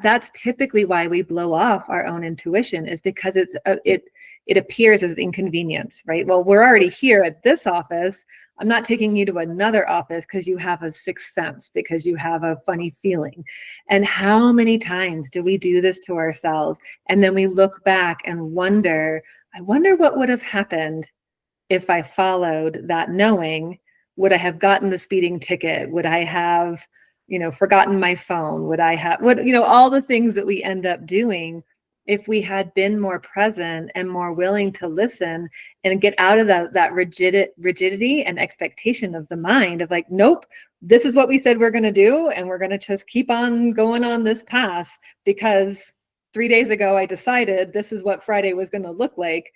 That's typically why we blow off our own intuition, is because it appears as inconvenience, right? Well, we're already here at this office. I'm not taking you to another office because you have a sixth sense, because you have a funny feeling. And how many times do we do this to ourselves? And then we look back and wonder, I wonder what would have happened if I followed that knowing. Would I have gotten the speeding ticket? Would I have, forgotten my phone? Would I have, all the things that we end up doing if we had been more present and more willing to listen and get out of that rigidity and expectation of the mind of like, nope, this is what we said we're going to do. And we're going to just keep on going on this path because 3 days ago, I decided this is what Friday was going to look like.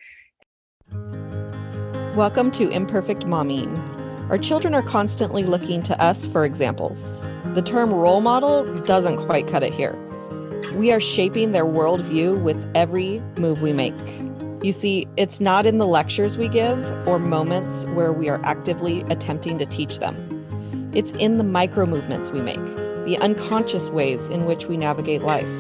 Welcome to Imperfect Mommying. Our children are constantly looking to us for examples. The term role model doesn't quite cut it here. We are shaping their worldview with every move we make. You see, it's not in the lectures we give or moments where we are actively attempting to teach them. It's in the micro movements we make, the unconscious ways in which we navigate life.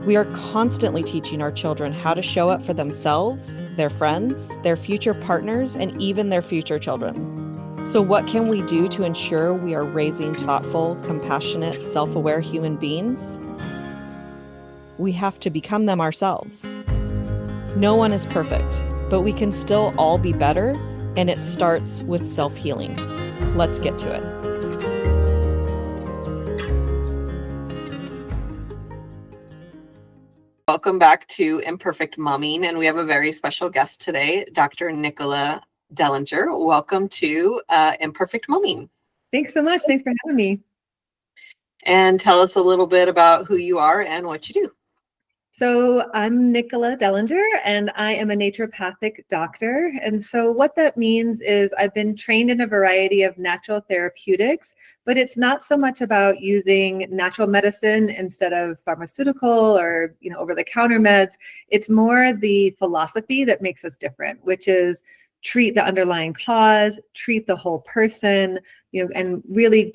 We are constantly teaching our children how to show up for themselves, their friends, their future partners, and even their future children. So what can we do to ensure we are raising thoughtful, compassionate, self-aware human beings? We have to become them ourselves. No one is perfect, but we can still all be better, and it starts with self-healing. Let's get to it. Welcome back to Imperfect Momming, and we have a very special guest today, Dr. Nicola Dehlinger. Welcome to Imperfect Momming. Thanks so much. Thanks for having me. And tell us a little bit about who you are and what you do. So I'm Nicola Dehlinger, and I am a naturopathic doctor. And so what that means is I've been trained in a variety of natural therapeutics, but it's not so much about using natural medicine instead of pharmaceutical or, over-the-counter meds. It's more the philosophy that makes us different, which is treat the underlying cause, treat the whole person, and really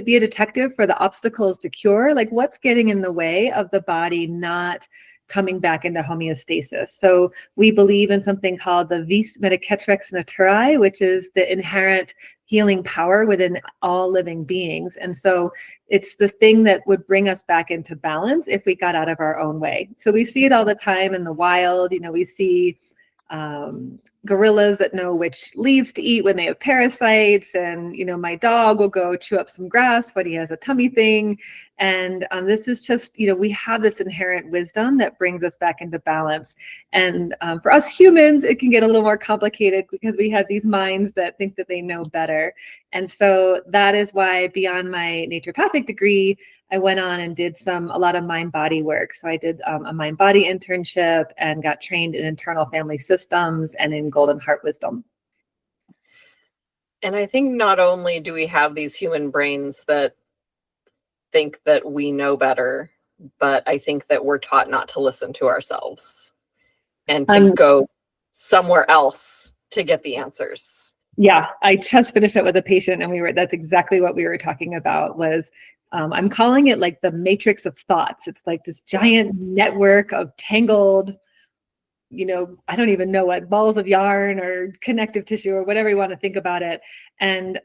be a detective for the obstacles to cure, like what's getting in the way of the body not coming back into homeostasis. So we believe in something called the vis medicatrix naturae, which is the inherent healing power within all living beings. And so it's the thing that would bring us back into balance if we got out of our own way. So we see it all the time in the wild. We see gorillas that know which leaves to eat when they have parasites, and my dog will go chew up some grass when he has a tummy thing. And this is just, we have this inherent wisdom that brings us back into balance. And for us humans, it can get a little more complicated because we have these minds that think that they know better. And so that is why, beyond my naturopathic degree, I went on and did a lot of mind-body work. So I did a mind-body internship and got trained in internal family systems and in golden heart wisdom. And I think not only do we have these human brains that think that we know better, but I think that we're taught not to listen to ourselves and to go somewhere else to get the answers. Yeah, I just finished up with a patient, and that's exactly what we were talking about. Was I'm calling it like the matrix of thoughts. It's like this giant network of tangled, I don't even know what, balls of yarn or connective tissue or whatever you want to think about it. And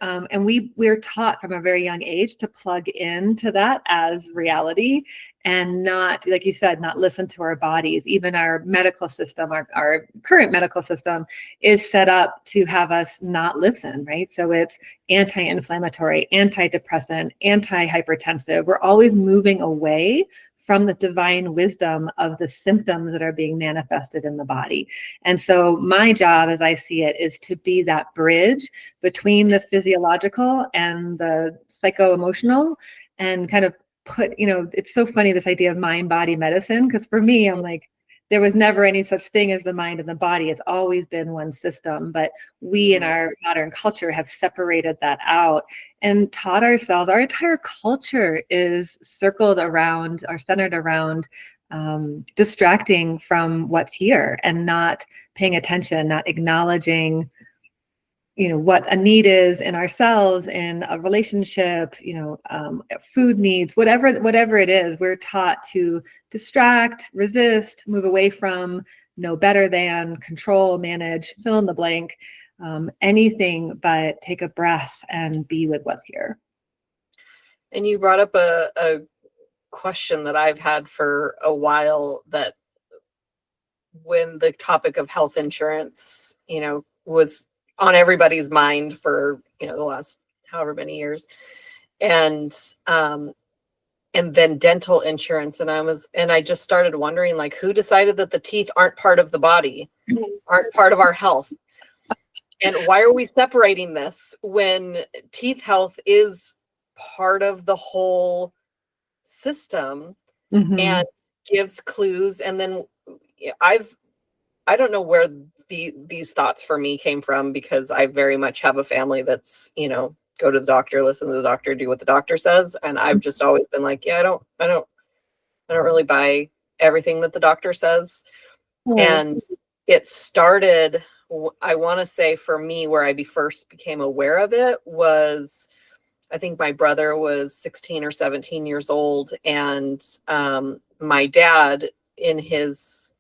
we're taught from a very young age to plug into that as reality and not, like you said, not listen to our bodies. Even our medical system, our current medical system is set up to have us not listen, right? So it's anti-inflammatory, antidepressant, anti-hypertensive. We're always moving away from the divine wisdom of the symptoms that are being manifested in the body. And so my job, as I see it, is to be that bridge between the physiological and the psycho-emotional, and kind of put, it's so funny, this idea of mind-body medicine, because for me, I'm like, there was never any such thing as the mind and the body. It's always been one system, but we in our modern culture have separated that out and taught ourselves. Our entire culture is centered around distracting from what's here and not paying attention, not acknowledging, what a need is in ourselves, in a relationship, food needs, whatever it is, we're taught to distract, resist, move away from, know better than, control, manage, fill in the blank, anything but take a breath and be with what's here. And you brought up a question that I've had for a while, that when the topic of health insurance, was on everybody's mind for, the last however many years. And then dental insurance. And I just started wondering, like, who decided that the teeth aren't part of the body, aren't part of our health? And why are we separating this when teeth health is part of the whole system and gives clues? And then I don't know where these thoughts for me came from, because I very much have a family that's, go to the doctor, listen to the doctor, do what the doctor says. And I've just always been like, yeah, I don't really buy everything that the doctor says. And it started, I want to say, for me, where I first became aware of it was, I think my brother was 16 or 17 years old. And my dad, in his,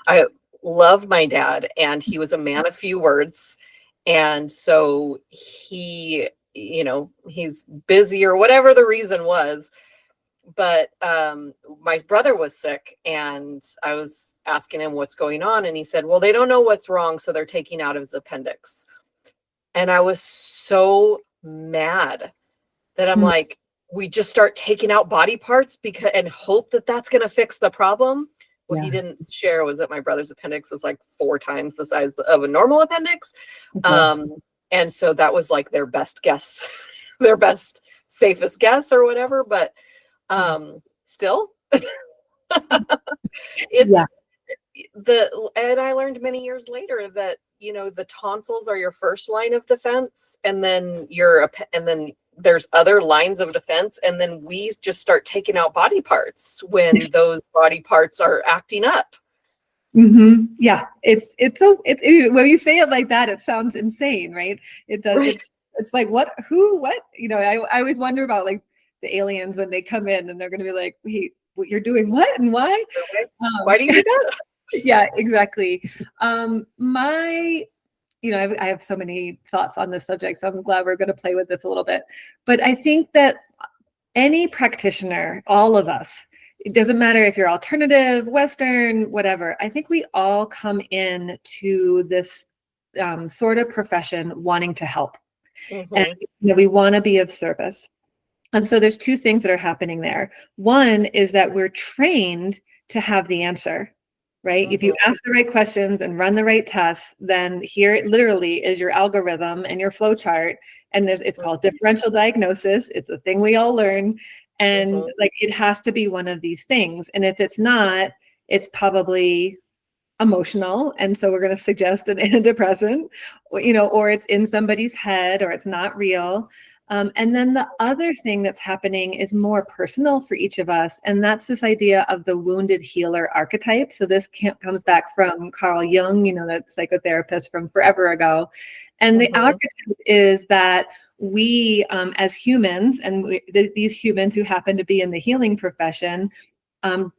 I love my dad, and he was a man of few words. And so he, he's busy or whatever the reason was. But my brother was sick, and I was asking him what's going on. And he said, well, they don't know what's wrong, so they're taking out his appendix. And I was so mad that I'm like, we just start taking out body parts and hope that that's going to fix the problem. What he didn't share was that my brother's appendix was like 4 times the size of a normal appendix. And so that was like their best guess, their best, safest guess or whatever. But still, it's and I learned many years later that, the tonsils are your first line of defense, and then there's other lines of defense. And then we just start taking out body parts when those body parts are acting up. Yeah, it's when you say it like that, it sounds insane, right? It does. Right. It's like, what? I always wonder about, like, the aliens when they come in and they're going to be like, wait, what, you're doing what and why? Why do you do that? Yeah, exactly. I have so many thoughts on this subject, so I'm glad we're going to play with this a little bit. But I think that any practitioner, all of us, it doesn't matter if you're alternative, Western, whatever, I think we all come in to this sort of profession wanting to help. And we want to be of service. And so there's 2 things that are happening there. One is that we're trained to have the answer, right? If you ask the right questions and run the right tests, then here it literally is your algorithm and your flow chart. And it's called differential diagnosis. It's a thing we all learn. And like, it has to be one of these things. And if it's not, it's probably emotional. And so we're going to suggest an antidepressant, or it's in somebody's head, or it's not real. And then the other thing that's happening is more personal for each of us. And that's this idea of the wounded healer archetype. So this comes back from Carl Jung, that psychotherapist from forever ago. And the archetype is that we, as humans, and these humans who happen to be in the healing profession,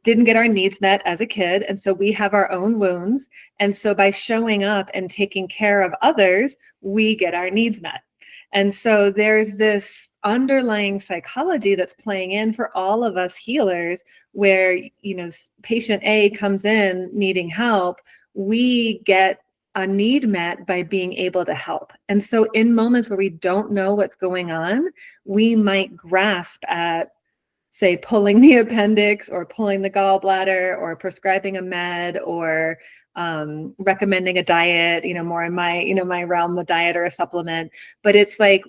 didn't get our needs met as a kid. And so we have our own wounds. And so by showing up and taking care of others, we get our needs met. And so there's this underlying psychology that's playing in for all of us healers, where, patient A comes in needing help, we get a need met by being able to help. And so in moments where we don't know what's going on, we might grasp at, say, pulling the appendix or pulling the gallbladder or prescribing a med or recommending a diet, more in my realm, a diet or a supplement. But it's like,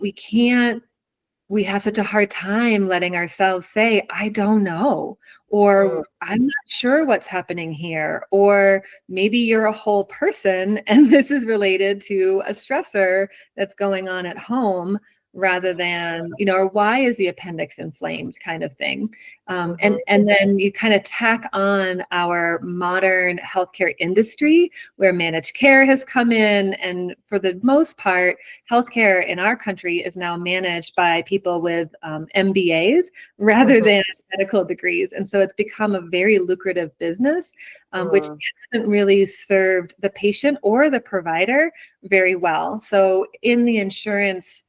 we have such a hard time letting ourselves say, I don't know, or I'm not sure what's happening here, or maybe you're a whole person and this is related to a stressor that's going on at home. rather than, or why is the appendix inflamed kind of thing. Mhm. And then you kind of tack on our modern healthcare industry where managed care has come in. And for the most part, healthcare in our country is now managed by people with MBAs rather than medical degrees. And so it's become a very lucrative business, which hasn't really served the patient or the provider very well. So in the insurance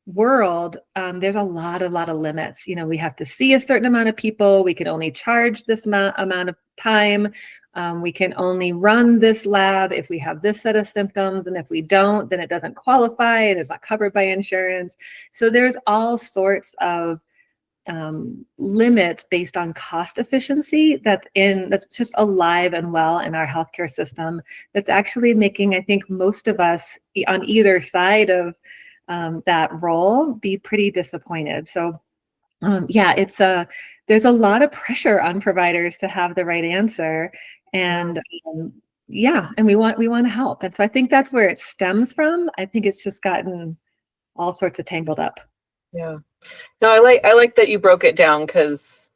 world, there's a lot of limits. We have to see a certain amount of people. We can only charge this amount of time. We can only run this lab if we have this set of symptoms. And if we don't, then it doesn't qualify and it's not covered by insurance. So there's all sorts of limits based on cost efficiency that's just alive and well in our healthcare system. That's actually making, I think, most of us on either side of that role be pretty disappointed. So there's a lot of pressure on providers to have the right answer, and and we want to help. And so I think that's where it stems from. I think it's just gotten all sorts of tangled up. Yeah. No, I like that you broke it down, because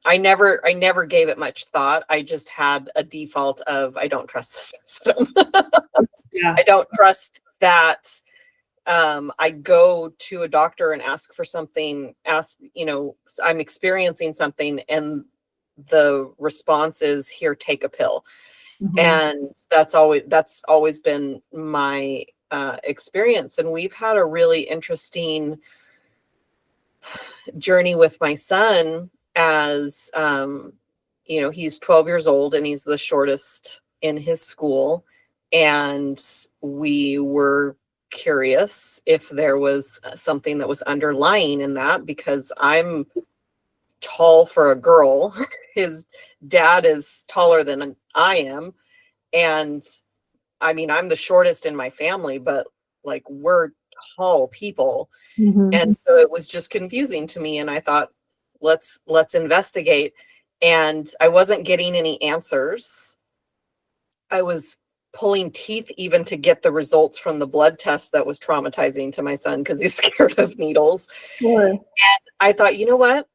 I never gave it much thought. I just had a default of, I don't trust the system. Yeah. I don't trust that. I go to a doctor and ask for something, I'm experiencing something, and the response is, here, take a pill. Mm-hmm. And that's always been my experience. And we've had a really interesting journey with my son, as he's 12 years old and he's the shortest in his school. And we were curious if there was something that was underlying in that, because I'm tall for a girl. His dad is taller than I am. And I mean, I'm the shortest in my family, but like, we're tall people. Mm-hmm. And so it was just confusing to me. And I thought, let's investigate. And I wasn't getting any answers. I was pulling teeth even to get the results from the blood test that was traumatizing to my son, because he's scared of needles. Sure. And I thought, you know what?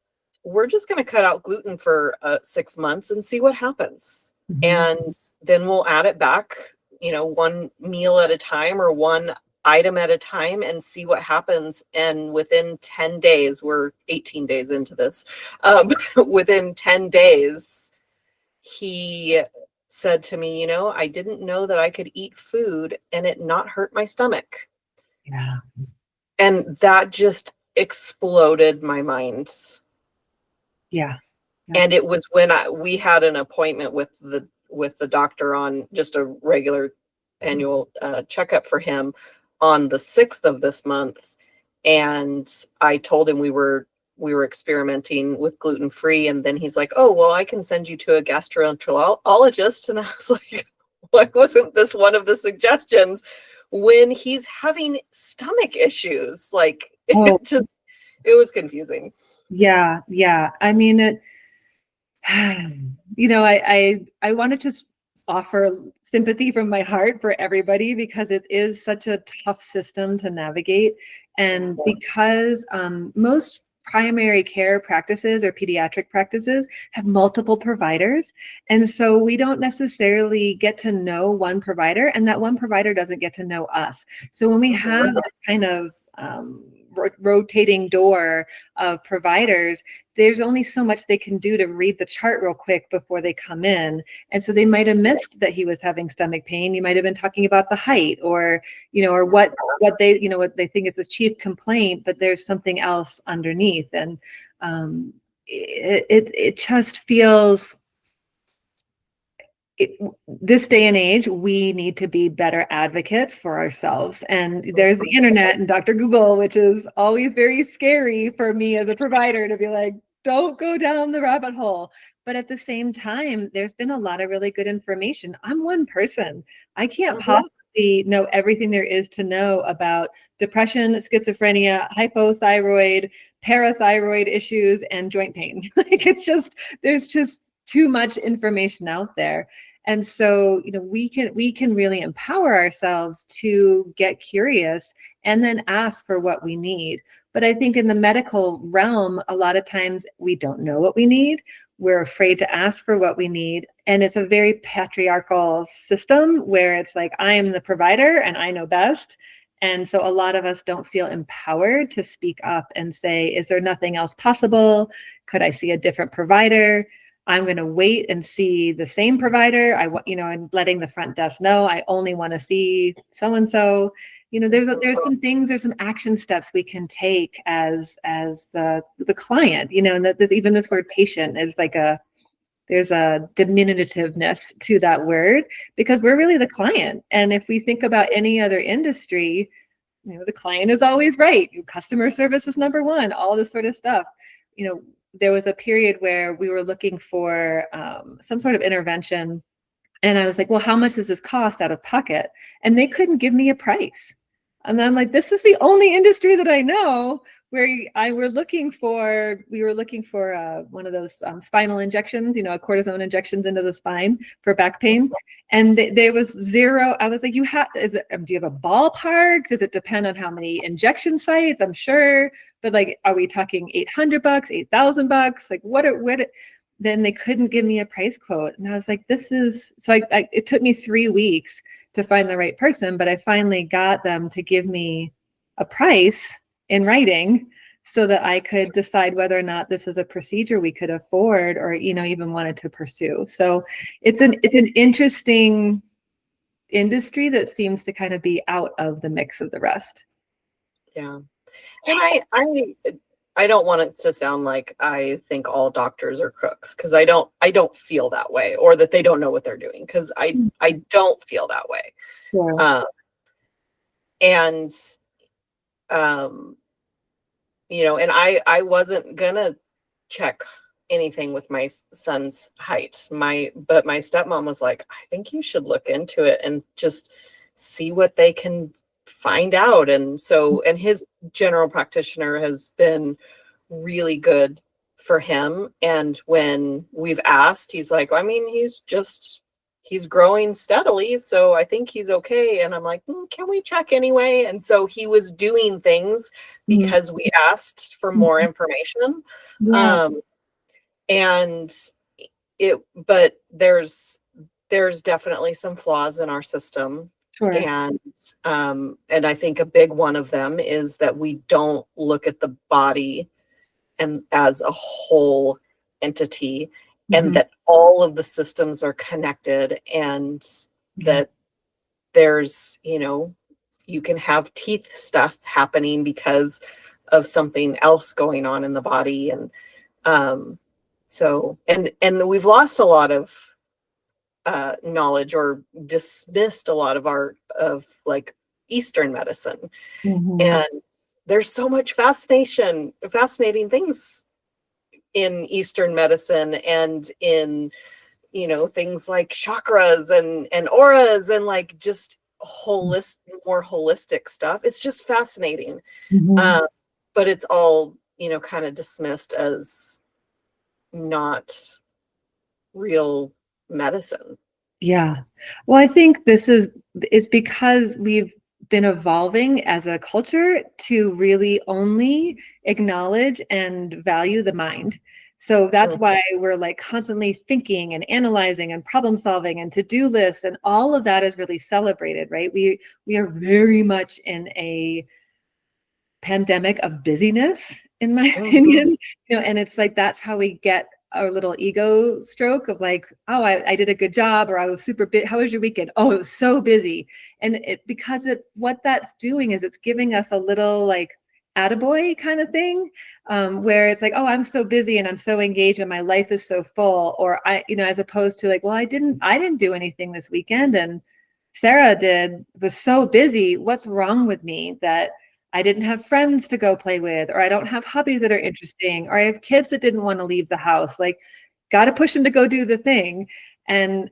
We're just going to cut out gluten for 6 months and see what happens. Mm-hmm. And then we'll add it back, one meal at a time or one item at a time, and see what happens. And within 10 days, we're 18 days into this, within 10 days, he said to me, I didn't know that I could eat food and it not hurt my stomach. Yeah. And that just exploded my mind. Yeah. And it was when we had an appointment with the doctor on just a regular annual checkup for him on the 6th of this month. And I told him we were experimenting with gluten-free. And then he's like, oh, well, I can send you to a gastroenterologist. And I was like, why wasn't this one of the suggestions when he's having stomach issues? Like, it was confusing. Yeah. Yeah. I mean, I want to just offer sympathy from my heart for everybody, because it is such a tough system to navigate. And because most primary care practices or pediatric practices have multiple providers. And so we don't necessarily get to know one provider, and that one provider doesn't get to know us. So when we have this kind of rotating door of providers, there's only so much they can do to read the chart real quick before they come in. And so they might have missed that he was having stomach pain. You might have been talking about the height, or what they think is the chief complaint, but there's something else underneath. And it just feels, this day and age, we need to be better advocates for ourselves. And there's the internet and Dr. Google, which is always very scary for me as a provider to be like, don't go down the rabbit hole. But at the same time, there's been a lot of really good information. I'm one person. I can't possibly know everything there is to know about depression, schizophrenia, hypothyroid, parathyroid issues, and joint pain. Like, there's just too much information out there. And so, we can really empower ourselves to get curious and then ask for what we need. But I think in the medical realm, a lot of times we don't know what we need. We're afraid to ask for what we need. And it's a very patriarchal system where it's like, I am the provider and I know best. And so a lot of us don't feel empowered to speak up and say, is there nothing else possible? Could I see a different provider? I'm going to wait and see the same provider. And letting the front desk know I only want to see so-and-so. There's some action steps we can take as the client, and that even this word patient is like there's a diminutiveness to that word, because we're really the client. And if we think about any other industry, the client is always right. Customer service is number one, all this sort of stuff. There was a period where we were looking for some sort of intervention. And I was like, well, how much does this cost out of pocket? And they couldn't give me a price. And I'm like, this is the only industry that I know where we were looking for one of those spinal injections, cortisone injections into the spine for back pain. And there was zero. I was like, do you have a ballpark? Does it depend on how many injection sites? I'm sure. But like, are we talking $800, $8,000? Like what? Then they couldn't give me a price quote. And I was like, it took me 3 weeks to find the right person, but I finally got them to give me a price in writing so that I could decide whether or not this is a procedure we could afford or, even wanted to pursue. So it's an interesting industry that seems to kind of be out of the mix of the rest. Yeah. And I don't want it to sound like I think all doctors are crooks, because I don't feel that way, or that they don't know what they're doing, because I don't feel that way. Yeah. And and I wasn't gonna check anything with my son's height. But my stepmom was like, I think you should look into it and just see what they can find out. And so, and his general practitioner has been really good for him. And when we've asked, he's like, I mean, he's growing steadily, so I think he's okay. And I'm like, can we check anyway? And so he was doing things because we asked for more information. Yeah. But there's definitely some flaws in our system. Sure. And I think a big one of them is that we don't look at the body and as a whole entity, and that all of the systems are connected, and that there's, you can have teeth stuff happening because of something else going on in the body. And so we've lost a lot of knowledge, or dismissed a lot of like Eastern medicine. And there's so much fascinating things in Eastern medicine, and in things like chakras and auras, and like just more holistic stuff. It's just fascinating. But it's all kind of dismissed as not real medicine. Yeah. Well, I think it's because we've been evolving as a culture to really only acknowledge and value the mind. So that's why we're like constantly thinking and analyzing and problem solving and to-do lists, and all of that is really celebrated, right? We are very much in a pandemic of busyness, in my opinion, and it's like, that's how we get our little ego stroke of like, oh, I did a good job, or I was super busy. How was your weekend? Oh, it was so busy. And what that's doing is it's giving us a little like attaboy kind of thing, where it's like, oh, I'm so busy and I'm so engaged and my life is so full. Or as opposed to like, well, I didn't do anything this weekend, and Sarah was so busy. What's wrong with me that I didn't have friends to go play with, or I don't have hobbies that are interesting, or I have kids that didn't want to leave the house? Like, got to push them to go do the thing. And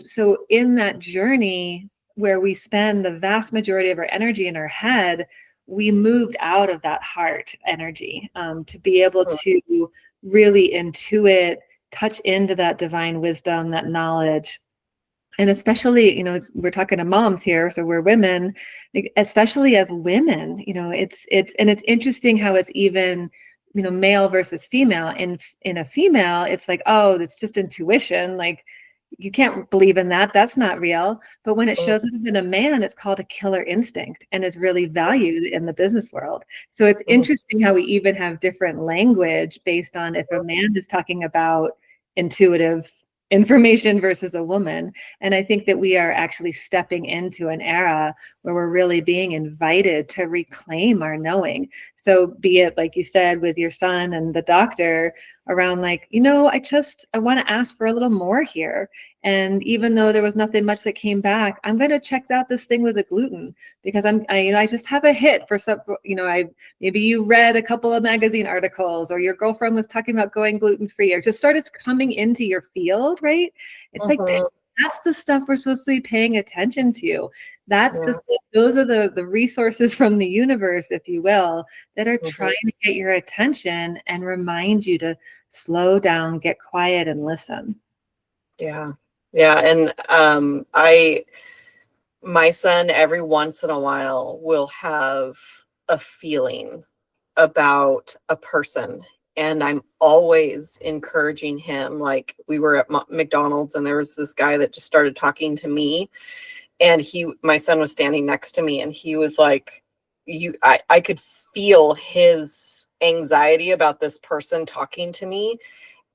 so in that journey where we spend the vast majority of our energy in our head, we moved out of that heart energy, to be able to really intuit, touch into that divine wisdom, that knowledge. And especially, we're talking to moms here, so we're women, especially as women, it's interesting how it's even, male versus female. In a female, it's like, oh, it's just intuition. Like, you can't believe in that. That's not real. But when it shows up in a man, it's called a killer instinct and is really valued in the business world. So it's interesting how we even have different language based on if a man is talking about intuitive information versus a woman. And I think that we are actually stepping into an era where we're really being invited to reclaim our knowing. So be it, like you said, with your son and the doctor around, like, I want to ask for a little more here. And even though there was nothing much that came back, I'm going to check out this thing with the gluten because I just have a hit for some, maybe you read a couple of magazine articles, or your girlfriend was talking about going gluten-free, or just started coming into your field, right? It's like, that's the stuff we're supposed to be paying attention to. Those are the resources from the universe, if you will, that are trying to get your attention and remind you to slow down, get quiet, and listen. Yeah. And my son every once in a while will have a feeling about a person, and I'm always encouraging him. Like, we were at McDonald's and there was this guy that just started talking to me, and my son was standing next to me, and he was like, I could feel his anxiety about this person talking to me.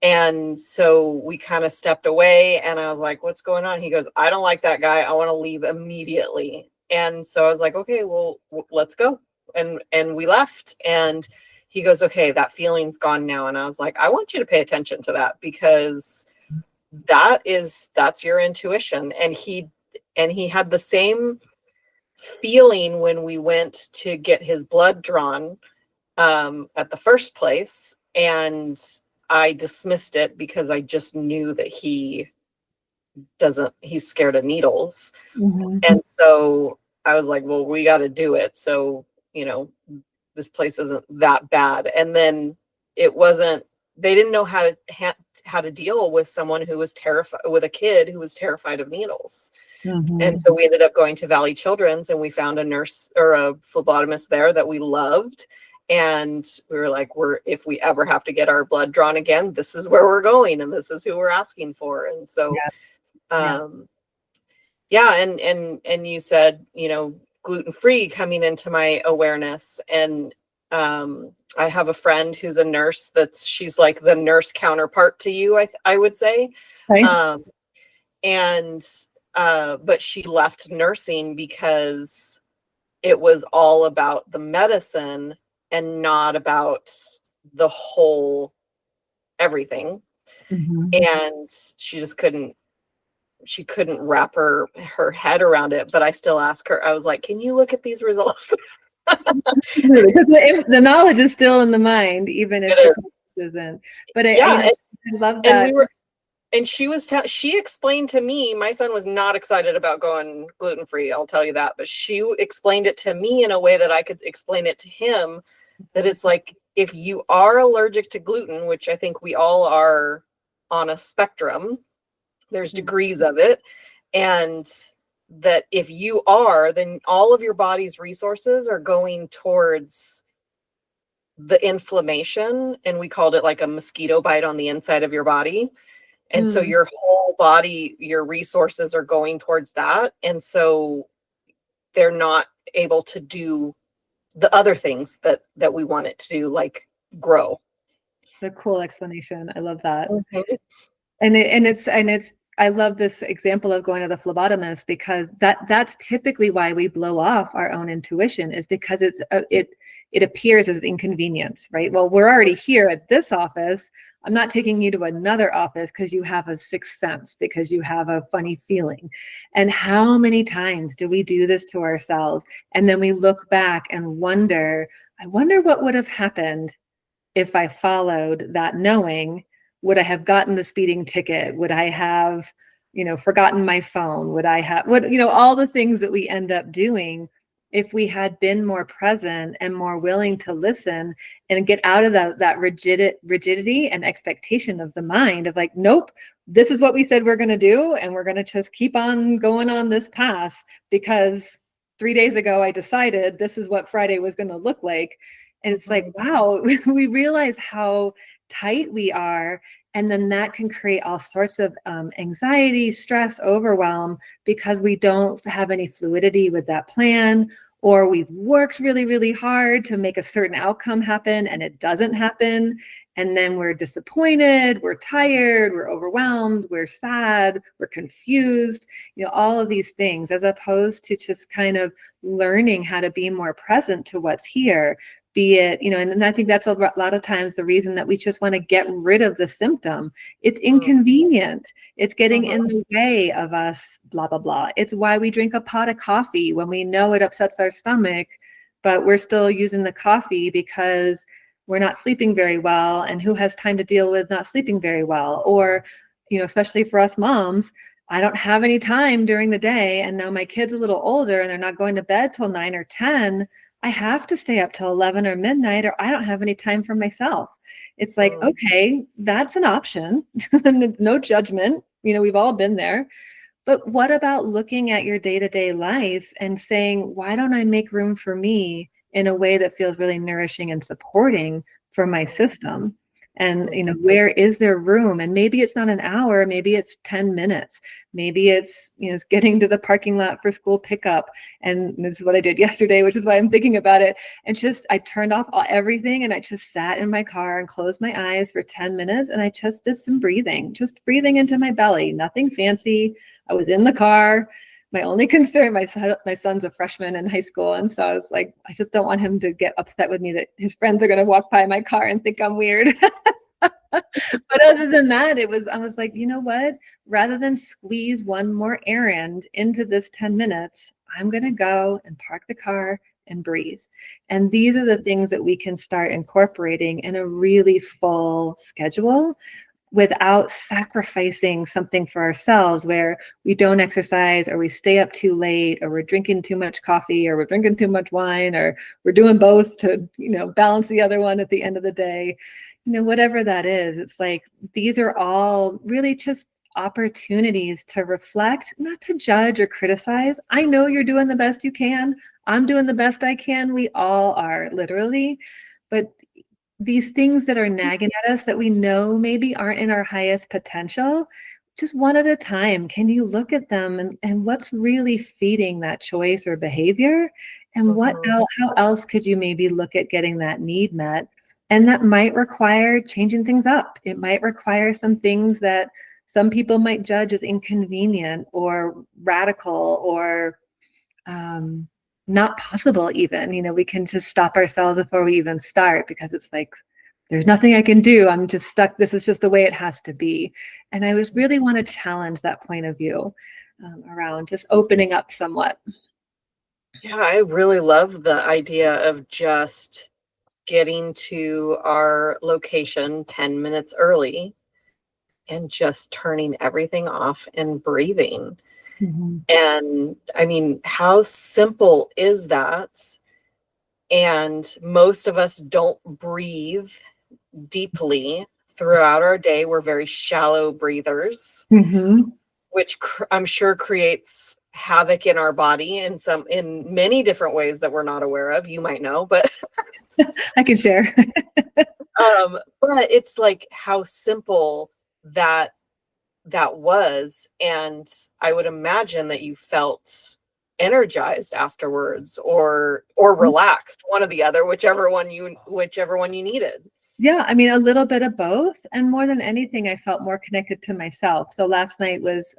And so we kind of stepped away, and I was like, what's going on? He goes, I don't like that guy. I want to leave immediately. And so I was like, okay, well, let's go. And we left, and he goes, okay, that feeling's gone now. And I was like, I want you to pay attention to that, because that's your intuition. And he had the same feeling when we went to get his blood drawn at the first place. And I dismissed it because I just knew that he's scared of needles. And so I was like, well, we got to do it. So, this place isn't that bad. And then they didn't know how to deal with someone who was terrified, with a kid who was terrified of needles. And so we ended up going to Valley Children's, and we found a nurse or a phlebotomist there that we loved. And we were like, if we ever have to get our blood drawn again, this is where we're going, and this is who we're asking for. And so, and you said, gluten-free coming into my awareness. And I have a friend who's a nurse she's like the nurse counterpart to you, I would say. Right. But she left nursing because it was all about the medicine and not about the whole everything. And she just couldn't wrap her head around it. But I still ask her, I was like, can you look at these results? Because the knowledge is still in the mind, even if it isn't. But I love that. And she explained to me, my son was not excited about going gluten-free, I'll tell you that. But she explained it to me in a way that I could explain it to him, that it's like, if you are allergic to gluten, which I think we all are on a spectrum, there's degrees of it. And that if you are, then all of your body's resources are going towards the inflammation. And we called it like a mosquito bite on the inside of your body. And so your whole body, your resources are going towards that. And so they're not able to do the other things that we want it to do, like grow. The cool explanation. I love that. And I love this example of going to the phlebotomist, because that's typically why we blow off our own intuition, is because it appears as inconvenience, right? Well, we're already here at this office. I'm not taking you to another office because you have a sixth sense, because you have a funny feeling. And how many times do we do this to ourselves? And then we look back and I wonder what would have happened if I followed that knowing. Would I have gotten the speeding ticket? Would I have, forgotten my phone? Would I have, all the things that we end up doing if we had been more present and more willing to listen and get out of that rigidity and expectation of the mind of like, nope, this is what we said we're going to do, and we're going to just keep on going on this path because 3 days ago I decided this is what Friday was going to look like. And it's like, wow, we realize how tight we are. And then that can create all sorts of anxiety, stress, overwhelm, because we don't have any fluidity with that plan, or we've worked really, really hard to make a certain outcome happen and it doesn't happen. And then we're disappointed, we're tired, we're overwhelmed, we're sad, we're confused, all of these things, as opposed to just kind of learning how to be more present to what's here. Be it, and I think that's a lot of times the reason that we just want to get rid of the symptom. It's inconvenient. It's getting in the way of us, blah, blah, blah. It's why we drink a pot of coffee when we know it upsets our stomach, but we're still using the coffee because we're not sleeping very well. And who has time to deal with not sleeping very well? Or, especially for us moms, I don't have any time during the day. And now my kid's a little older and they're not going to bed till 9 or 10. I have to stay up till 11 or midnight, or I don't have any time for myself. It's like, okay, that's an option. No judgment. We've all been there. But what about looking at your day-to-day life and saying, why don't I make room for me in a way that feels really nourishing and supporting for my system? And, where is there room? And maybe it's not an hour, maybe it's 10 minutes. Maybe it's, getting to the parking lot for school pickup. And this is what I did yesterday, which is why I'm thinking about it. And I turned off everything and I just sat in my car and closed my eyes for 10 minutes. And I just did some breathing, just breathing into my belly, nothing fancy. I was in the car. My only concern, my son's a freshman in high school. And so I was like, I just don't want him to get upset with me that his friends are going to walk by my car and think I'm weird. But other than that, I was like, you know what? Rather than squeeze one more errand into this 10 minutes, I'm going to go and park the car and breathe. And these are the things that we can start incorporating in a really full schedule, without sacrificing something for ourselves, where we don't exercise, or we stay up too late, or we're drinking too much coffee, or we're drinking too much wine, or we're doing both to, balance the other one at the end of the day. Whatever that is, it's like, these are all really just opportunities to reflect, not to judge or criticize. I know you're doing the best you can. I'm doing the best I can. We all are, literally. But these things that are nagging at us that we know maybe aren't in our highest potential, just one at a time, can you look at them and what's really feeding that choice or behavior? And how else could you maybe look at getting that need met? And that might require changing things up. It might require some things that some people might judge as inconvenient or radical or not possible even. We can just stop ourselves before we even start, because it's like, there's nothing I can do. I'm just stuck. This is just the way it has to be. And I was really want to challenge that point of view around just opening up somewhat. Yeah, I really love the idea of just getting to our location 10 minutes early and just turning everything off and breathing. And I mean, how simple is that? And most of us don't breathe deeply throughout our day. We're very shallow breathers, which I'm sure creates havoc in our body in many different ways that we're not aware of. You might know, but I can share. But it's like how simple that was. And I would imagine that you felt energized afterwards or relaxed, one or the other, whichever one you needed. Yeah, I mean, a little bit of both. And more than anything, I felt more connected to myself. So last night was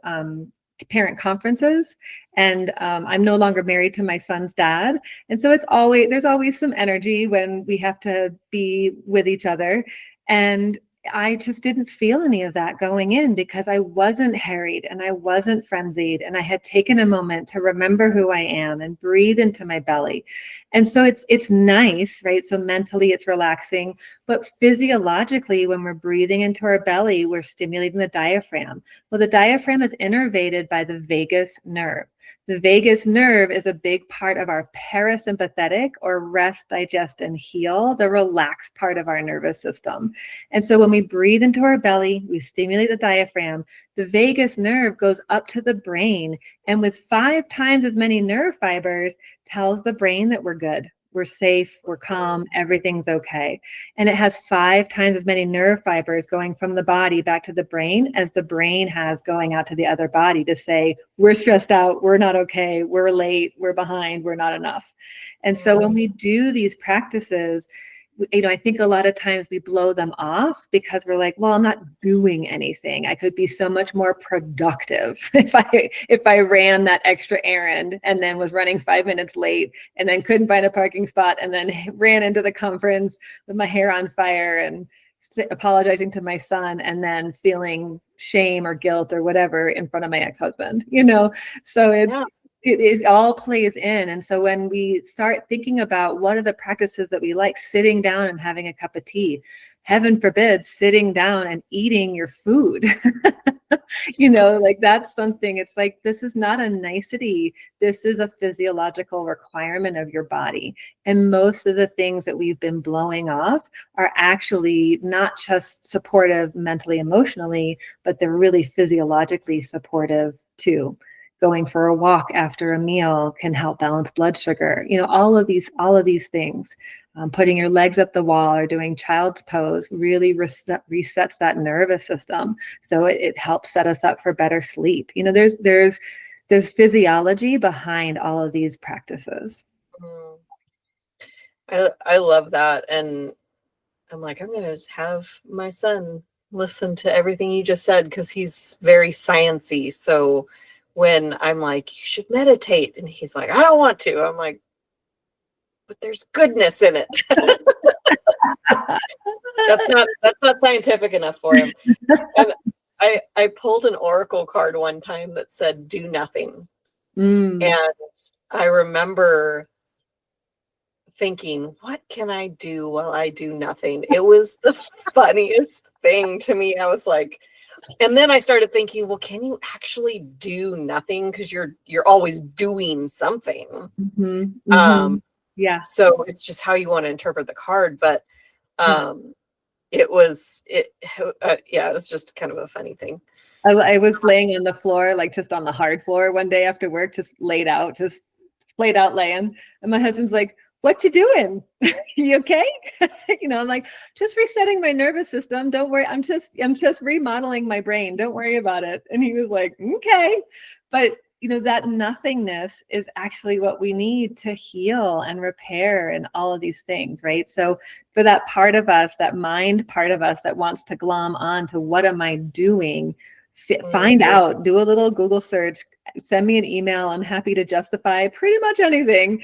parent conferences, and I'm no longer married to my son's dad. And so there's always some energy when we have to be with each other. And I just didn't feel any of that going in, because I wasn't harried and I wasn't frenzied, and I had taken a moment to remember who I am and breathe into my belly. And so it's nice, right? So mentally it's relaxing, but physiologically, when we're breathing into our belly, we're stimulating the diaphragm. Well, the diaphragm is innervated by the vagus nerve. The vagus nerve is a big part of our parasympathetic, or rest, digest, and heal, the relaxed part of our nervous system. And so when we breathe into our belly, we stimulate the diaphragm, the vagus nerve goes up to the brain, and with 5 times as many nerve fibers, tells the brain that we're good. We're safe, we're calm, everything's okay. And it has 5 times as many nerve fibers going from the body back to the brain as the brain has going out to the other body to say, we're stressed out, we're not okay, we're late, we're behind, we're not enough. And so when we do these practices, I think a lot of times we blow them off because we're like, well, I'm not doing anything. I could be so much more productive if I ran that extra errand and then was running 5 minutes late and then couldn't find a parking spot and then ran into the conference with my hair on fire and apologizing to my son and then feeling shame or guilt or whatever in front of my ex-husband, so it all plays in. And so when we start thinking about what are the practices that we like, sitting down and having a cup of tea, heaven forbid, sitting down and eating your food, like that's something, it's like, this is not a nicety. This is a physiological requirement of your body. And most of the things that we've been blowing off are actually not just supportive mentally, emotionally, but they're really physiologically supportive too. Going for a walk after a meal can help balance blood sugar. All of these things. Putting your legs up the wall or doing child's pose really resets that nervous system. So it helps set us up for better sleep. There's physiology behind all of these practices. I love that, and I'm like, I'm gonna just have my son listen to everything you just said because he's very sciencey. So when I'm like, you should meditate, and he's like, I don't want to. I'm like, but there's goodness in it. That's not scientific enough for him. And I pulled an oracle card one time that said, do nothing. And I remember thinking, what can I do while I do nothing? It was the funniest thing to me. I was like, and then I started thinking, well, can you actually do nothing? Because you're always doing something. Yeah. So it's just how you want to interpret the card. But it was just kind of a funny thing. I was laying on the floor, like just on the hard floor one day after work, just laid out laying. And my husband's like, what you doing? You okay? I'm like, just resetting my nervous system. Don't worry. I'm just remodeling my brain. Don't worry about it. And he was like, okay. But that nothingness is actually what we need to heal and repair and all of these things, right? So for that part of us, that mind part of us that wants to glom on to what am I doing, find out, do a little Google search, send me an email. I'm happy to justify pretty much anything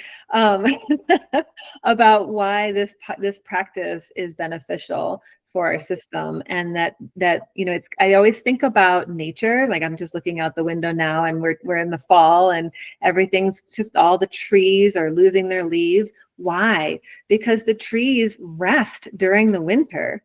about why this practice is beneficial for our system. And that I always think about nature. Like, I'm just looking out the window now and we're in the fall and everything's just, all the trees are losing their leaves. Why? Because the trees rest during the winter.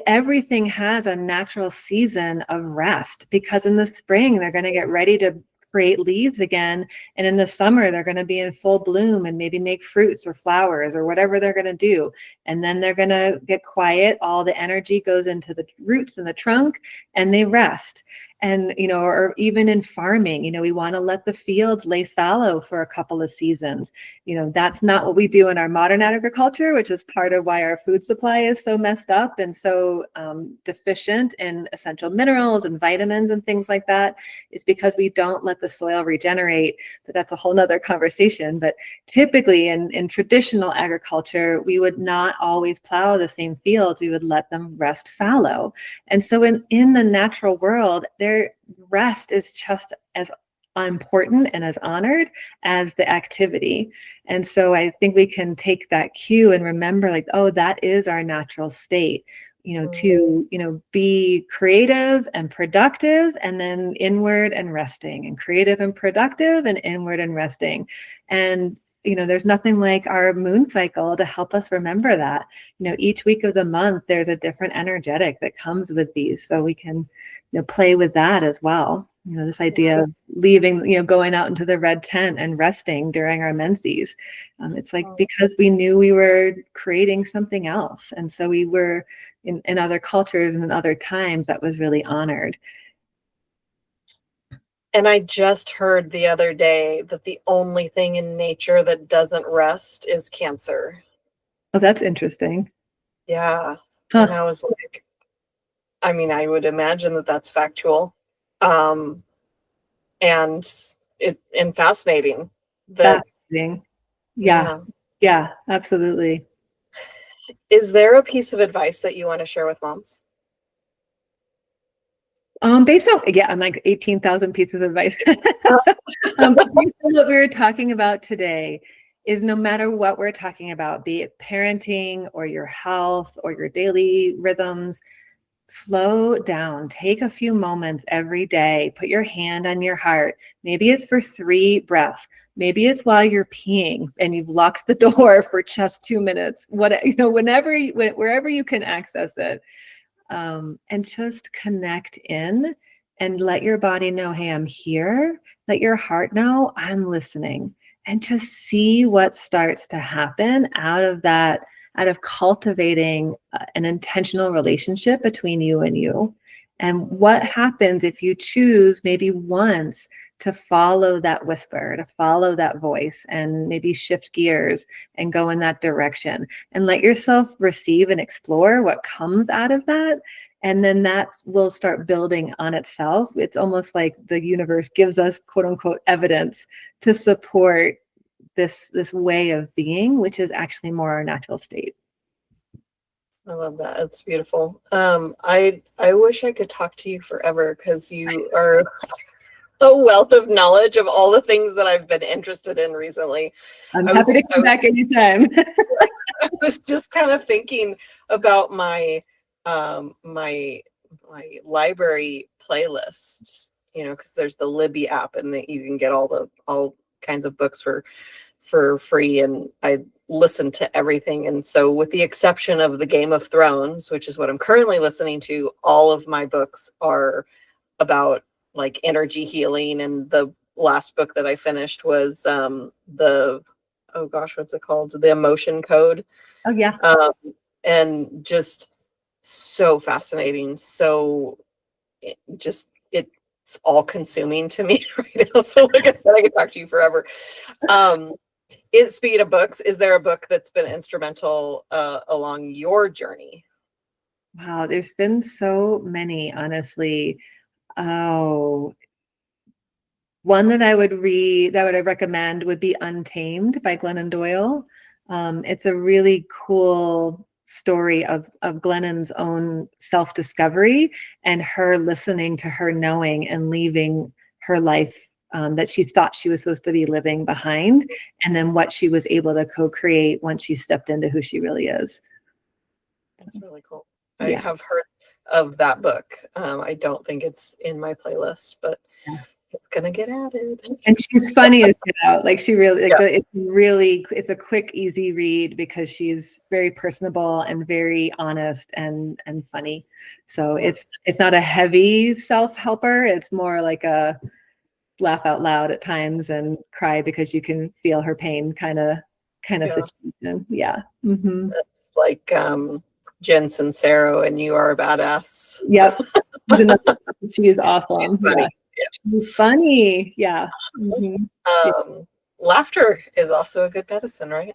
Everything has a natural season of rest, because in the spring they're going to get ready to create leaves again, and in the summer they're going to be in full bloom and maybe make fruits or flowers or whatever they're going to do, and then they're going to get quiet. All the energy goes into the roots and the trunk, and they rest. And or even in farming, we want to let the fields lay fallow for a couple of seasons. That's not what we do in our modern agriculture, which is part of why our food supply is so messed up and so deficient in essential minerals and vitamins and things like that. Is because we don't let the soil regenerate. But that's a whole nother conversation. But typically in traditional agriculture, we would not always plow the same fields. We would let them rest fallow. And so in the natural world, their rest is just as important and as honored as the activity. And so I think we can take that cue and remember, like, oh, that is our natural state, to be creative and productive, and then inward and resting, and creative and productive and inward and resting. And there's nothing like our moon cycle to help us remember that. Each week of the month, there's a different energetic that comes with these. So we can play with that as well. This idea of leaving, going out into the red tent and resting during our menses. It's like because we knew we were creating something else. And so we were in other cultures and in other times that was really honored. And I just heard the other day that the only thing in nature that doesn't rest is cancer. Oh, that's interesting. Yeah. Huh. And I was like, I mean, I would imagine that that's factual. And fascinating. Fascinating. Yeah. Yeah, absolutely. Is there a piece of advice that you want to share with moms? Based on, I'm like 18,000 pieces of advice. But based on what we were talking about today is no matter what we're talking about, be it parenting or your health or your daily rhythms, slow down, take a few moments every day, put your hand on your heart. Maybe it's for 3 breaths. Maybe it's while you're peeing and you've locked the door for just 2 minutes, wherever you can access it. And just connect in and let your body know, hey, I'm here. Let your heart know I'm listening, and just see what starts to happen out of that, out of cultivating an intentional relationship between you and you. And what happens if you choose maybe once to follow that whisper, to follow that voice, and maybe shift gears and go in that direction and let yourself receive and explore what comes out of that. And then that will start building on itself. It's almost like the universe gives us, quote unquote, evidence to support this way of being, which is actually more our natural state. I love that. It's beautiful. I wish I could talk to you forever because you are a wealth of knowledge of all the things that I've been interested in recently. I'm happy to come back anytime. I was just kind of thinking about my my library playlist, because there's the Libby app and that you can get all kinds of books for free, and I listen to everything. And so with the exception of the Game of Thrones, which is what I'm currently listening to, all of my books are about like energy healing. And the last book that I finished was what's it called? The Emotion Code. Oh yeah. And just so fascinating. So it's all consuming to me right now. So like I said, I could talk to you forever. Speaking of books, is there a book that's been instrumental along your journey? Wow, there's been so many, honestly. Oh, one that I would read, that I recommend, would be Untamed by Glennon Doyle. It's a really cool story of Glennon's own self-discovery and her listening to her knowing and leaving her life that she thought she was supposed to be living behind, and then what she was able to co-create once she stepped into who she really is. That's really cool. Yeah. I have heard of that book. I don't think it's in my playlist, but it's gonna get added. And she's funny as get out. Like she really, it's a quick, easy read because she's very personable and very honest and funny. So it's not a heavy self-helper. It's more like a laugh out loud at times and cry because you can feel her pain kind of situation. Yeah. Mm-hmm. It's like Jen Sincero and You Are a Badass. Yep. She is awesome. She's funny. Yeah. She's funny. Yeah. Mm-hmm. Laughter is also a good medicine, right?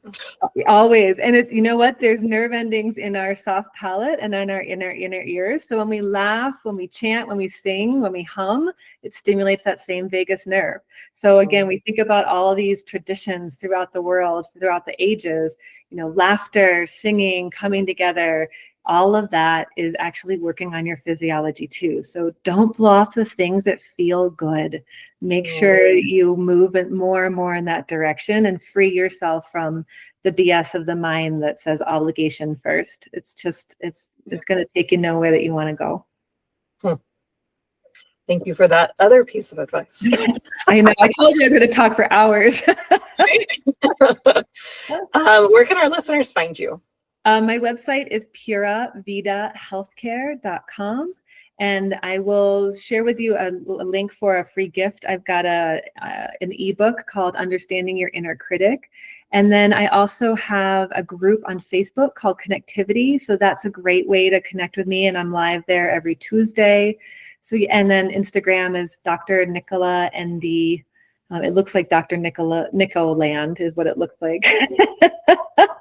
Always. And it's, there's nerve endings in our soft palate and in our inner ears. So when we laugh, when we chant, when we sing, when we hum, it stimulates that same vagus nerve. So again, we think about all these traditions throughout the world, throughout the ages, laughter, singing, coming together, all of that is actually working on your physiology too. So don't blow off the things that feel good. Make sure you move it more and more in that direction and free yourself from the BS of the mind that says obligation first. It's just, it's going to take you nowhere that you want to go. Thank you for that other piece of advice. I know. I told you I was going to talk for hours. Where can our listeners find you? My website is puravidahealthcare.com. And I will share with you a link for a free gift. I've got an ebook called Understanding Your Inner Critic. And then I also have a group on Facebook called Connectivity. So that's a great way to connect with me. And I'm live there every Tuesday. So, and then Instagram is Dr. Nicola ND. It looks like Dr. Nico Land is what it looks like.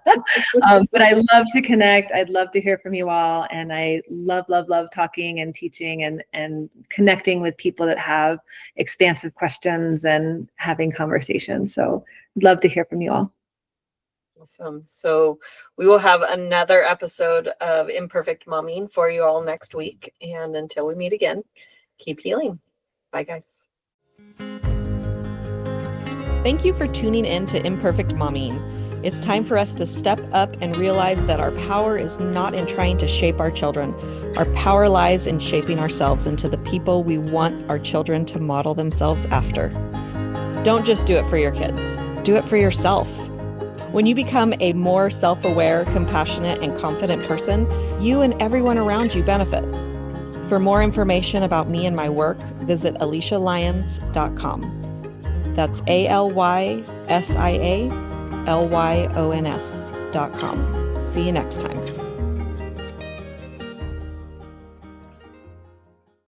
But I love to connect. I'd love to hear from you all. And I love, love, love talking and teaching and connecting with people that have expansive questions and having conversations. So I'd love to hear from you all. Awesome. So we will have another episode of Imperfect Momming for you all next week. And until we meet again, keep healing. Bye, guys. Thank you for tuning in to Imperfect Momming. It's time for us to step up and realize that our power is not in trying to shape our children. Our power lies in shaping ourselves into the people we want our children to model themselves after. Don't just do it for your kids. Do it for yourself. When you become a more self-aware, compassionate, and confident person, you and everyone around you benefit. For more information about me and my work, visit AliciaLyons.com. That's ALYSIALYONS.com. See you next time.